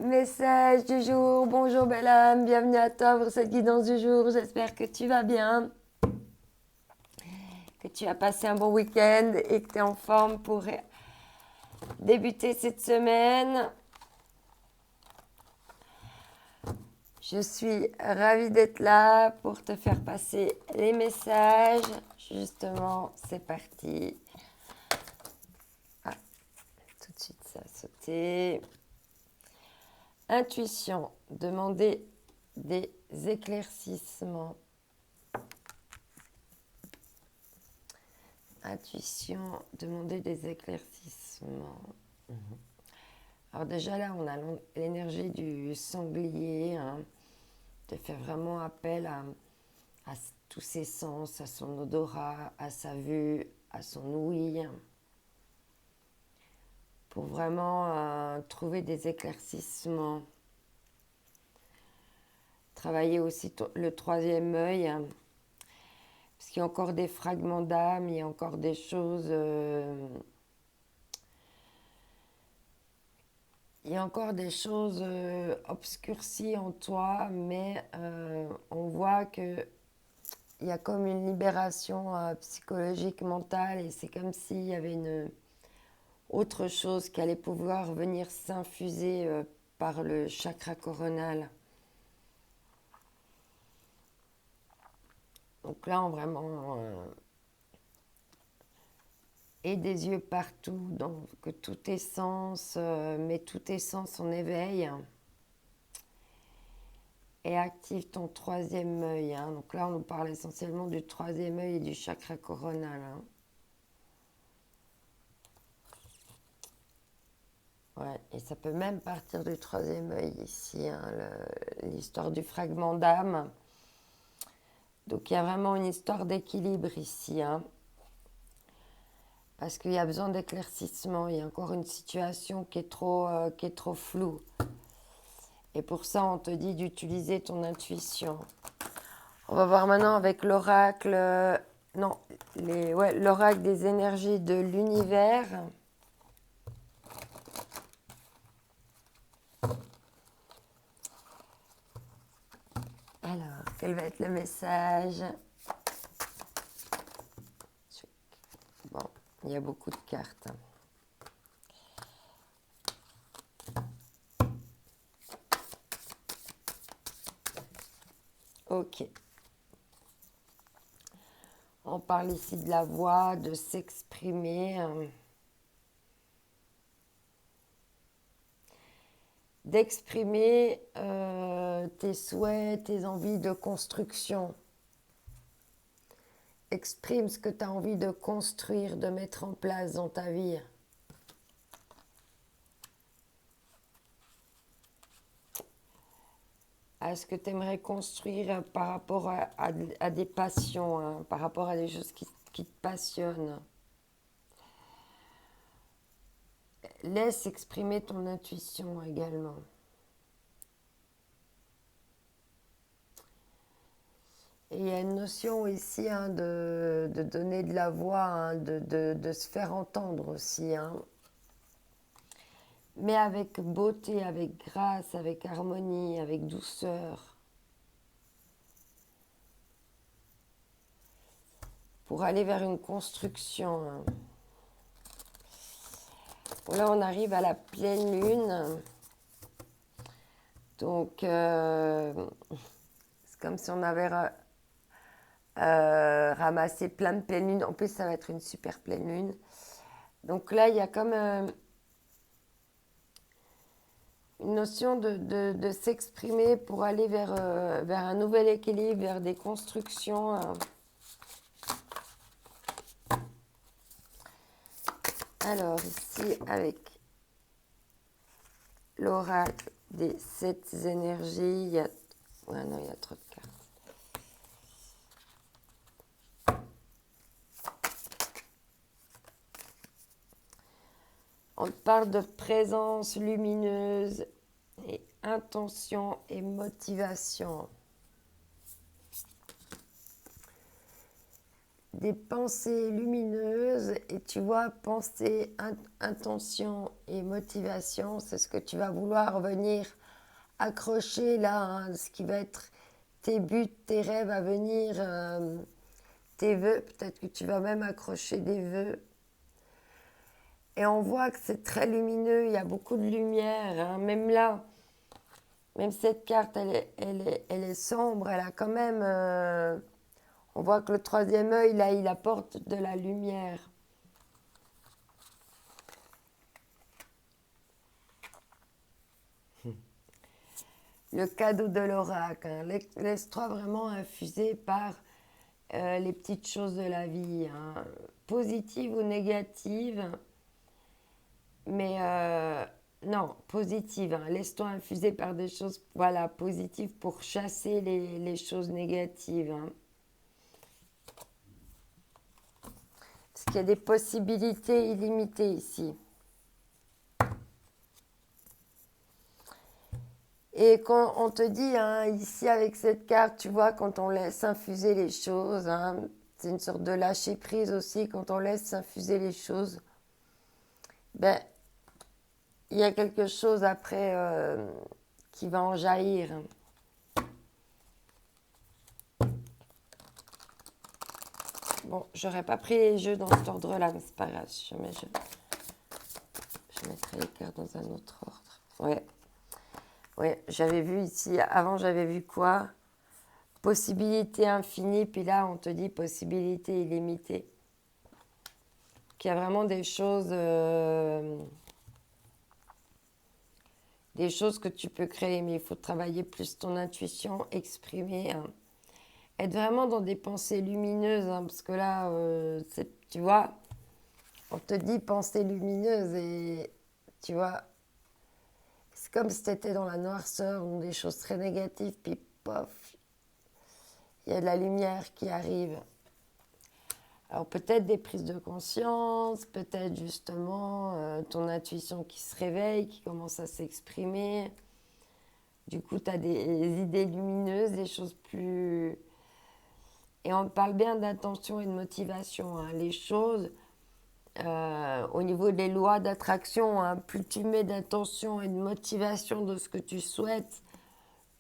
Message du jour, bonjour belle âme, bienvenue à toi pour cette guidance du jour. J'espère que tu vas bien, que tu as passé un bon week-end et que tu es en forme pour débuter cette semaine. Je suis ravie d'être là pour te faire passer les messages. Justement, c'est parti. Ah, tout de suite ça a sauté. Intuition, demander des éclaircissements. Intuition, demander des éclaircissements. Alors déjà là, on a l'énergie du sanglier, hein, qui fait vraiment appel à tous ses sens, à son odorat, à sa vue, à son ouïe, pour vraiment trouver des éclaircissements. Travailler aussi le troisième œil, hein, parce qu'il y a encore des fragments d'âme, il y a encore des choses... il y a encore des choses obscurcies en toi, mais on voit que il y a comme une libération psychologique, mentale, et c'est comme s'il y avait une autre chose qui allait pouvoir venir s'infuser par le chakra coronal. Donc là, on vraiment... et des yeux partout, donc que tous tes sens, mets tous tes sens en éveil. Et active ton troisième œil. Hein. Donc là, on nous parle essentiellement du troisième œil et du chakra coronal. Hein. Ouais, et ça peut même partir du troisième œil ici, hein, l'histoire du fragment d'âme. Donc il y a vraiment une histoire d'équilibre ici. Hein, parce qu'il y a besoin d'éclaircissement. Il y a encore une situation qui est trop floue. Et pour ça, on te dit d'utiliser ton intuition. On va voir maintenant avec l'oracle, l'oracle des énergies de l'univers. Alors, quel va être le message? Bon, il y a beaucoup de cartes. Ok. On parle ici de la voix, de s'exprimer, d'exprimer tes souhaits, tes envies de construction. Exprime ce que tu as envie de construire, de mettre en place dans ta vie. À ce que tu aimerais construire par rapport à des passions, hein, par rapport à des choses qui te passionnent. Laisse exprimer ton intuition également. Et il y a une notion ici, hein, de donner de la voix, hein, de se faire entendre aussi. Hein. Mais avec beauté, avec grâce, avec harmonie, avec douceur. Pour aller vers une construction. Hein. Bon, là, on arrive à la pleine lune. Donc, c'est comme si on avait ramassé plein de pleines lunes. En plus, ça va être une super pleine lune. Donc là, il y a comme une notion de s'exprimer pour aller vers un nouvel équilibre, vers des constructions. Alors, ici, avec l'oracle des 7 énergies, il y a... Ouais, non, il y a trop de cartes. On parle de présence lumineuse et intention et motivation. des pensées lumineuses et tu vois, pensée, intention et motivation, c'est ce que tu vas vouloir venir accrocher là, hein, ce qui va être tes buts, tes rêves à venir, tes vœux, peut-être que tu vas même accrocher des vœux. Et on voit que c'est très lumineux, il y a beaucoup de lumière, hein. Même là, même cette carte, elle est sombre, elle a quand même... on voit que le troisième œil, là, il apporte de la lumière. Le cadeau de l'oracle, hein. Laisse-toi vraiment infuser par les petites choses de la vie, hein, positives ou négatives. Mais non, positives, hein. Laisse-toi infuser par des choses, voilà, positives pour chasser les choses négatives, hein. Parce qu'il y a des possibilités illimitées ici. Et quand on te dit, hein, ici avec cette carte, tu vois, quand on laisse infuser les choses, hein, c'est une sorte de lâcher prise aussi, quand on laisse infuser les choses, ben, il y a quelque chose après qui va en jaillir. Bon, j'aurais pas pris les jeux dans cet ordre-là, mais c'est pas grave. Je mettrai les cartes dans un autre ordre. Ouais, ouais, j'avais vu ici, avant j'avais vu quoi? Possibilité infinie, puis là on te dit possibilité illimitée. Qu'il y a vraiment des choses que tu peux créer, mais il faut travailler plus ton intuition, exprimer, hein. Être vraiment dans des pensées lumineuses, hein, parce que là, tu vois, on te dit pensée lumineuse et tu vois, c'est comme si tu étais dans la noirceur, dans des choses très négatives, puis pof, il y a de la lumière qui arrive. Alors peut-être des prises de conscience, peut-être justement ton intuition qui se réveille, qui commence à s'exprimer. Du coup, tu as des idées lumineuses, des choses plus... Et on parle bien d'intention et de motivation, hein. Les choses, au niveau des lois d'attraction, hein, plus tu mets d'intention et de motivation de ce que tu souhaites,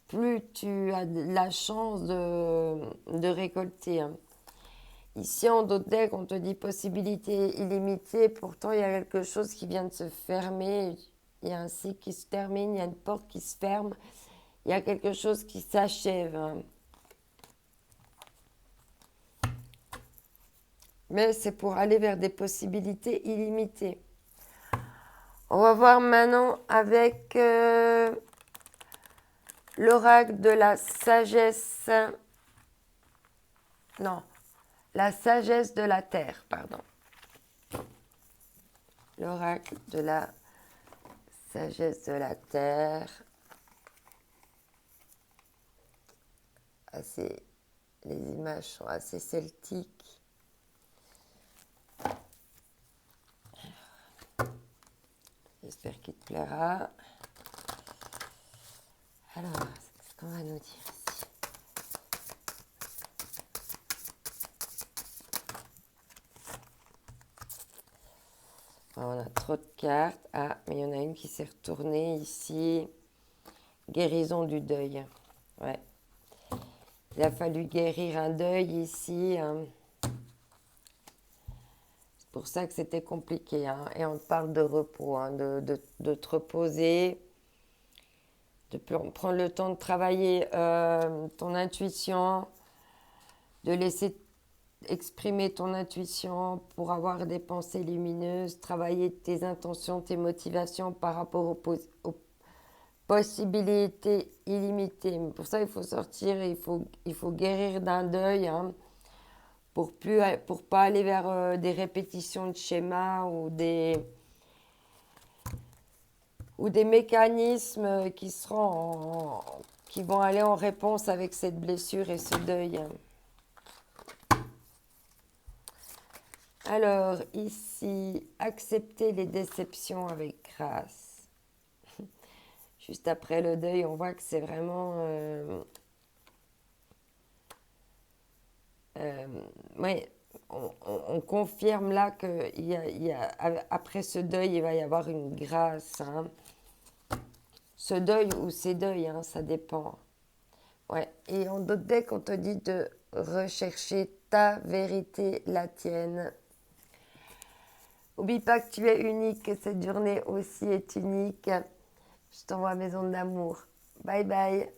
plus tu as la chance de récolter, hein. Ici, en d'autres decks, on te dit possibilité illimitée. Pourtant, il y a quelque chose qui vient de se fermer. Il y a un cycle qui se termine, il y a une porte qui se ferme. Il y a quelque chose qui s'achève, hein. Mais c'est pour aller vers des possibilités illimitées. On va voir maintenant avec l'oracle de la sagesse. Non, la sagesse de la terre, pardon. L'oracle de la sagesse de la terre. Les images sont assez celtiques. J'espère qu'il te plaira. Alors, qu'est-ce qu'on va nous dire ici? On a trop de cartes. Ah, mais il y en a une qui s'est retournée ici. Guérison du deuil. Ouais. Il a fallu guérir un deuil ici, hein. C'est pour ça que c'était compliqué, hein. Et on parle de repos, hein, de te reposer, de prendre le temps de travailler ton intuition, de laisser exprimer ton intuition pour avoir des pensées lumineuses, travailler tes intentions, tes motivations par rapport aux possibilités illimitées. Mais pour ça, il faut sortir, il faut guérir d'un deuil, hein, pour pas aller vers des répétitions de schémas ou des mécanismes qui vont aller en réponse avec cette blessure et ce deuil. Alors, ici, accepter les déceptions avec grâce. Juste après le deuil, on voit que c'est vraiment... ouais, on confirme là que après ce deuil, il va y avoir une grâce. Hein. Ce deuil ou ces deuils, hein, ça dépend. Ouais. Et en d'autres decks, on te dit de rechercher ta vérité, la tienne. N'oublie pas que tu es unique, que cette journée aussi est unique. Je t'envoie mes ondes d'amour. Bye bye.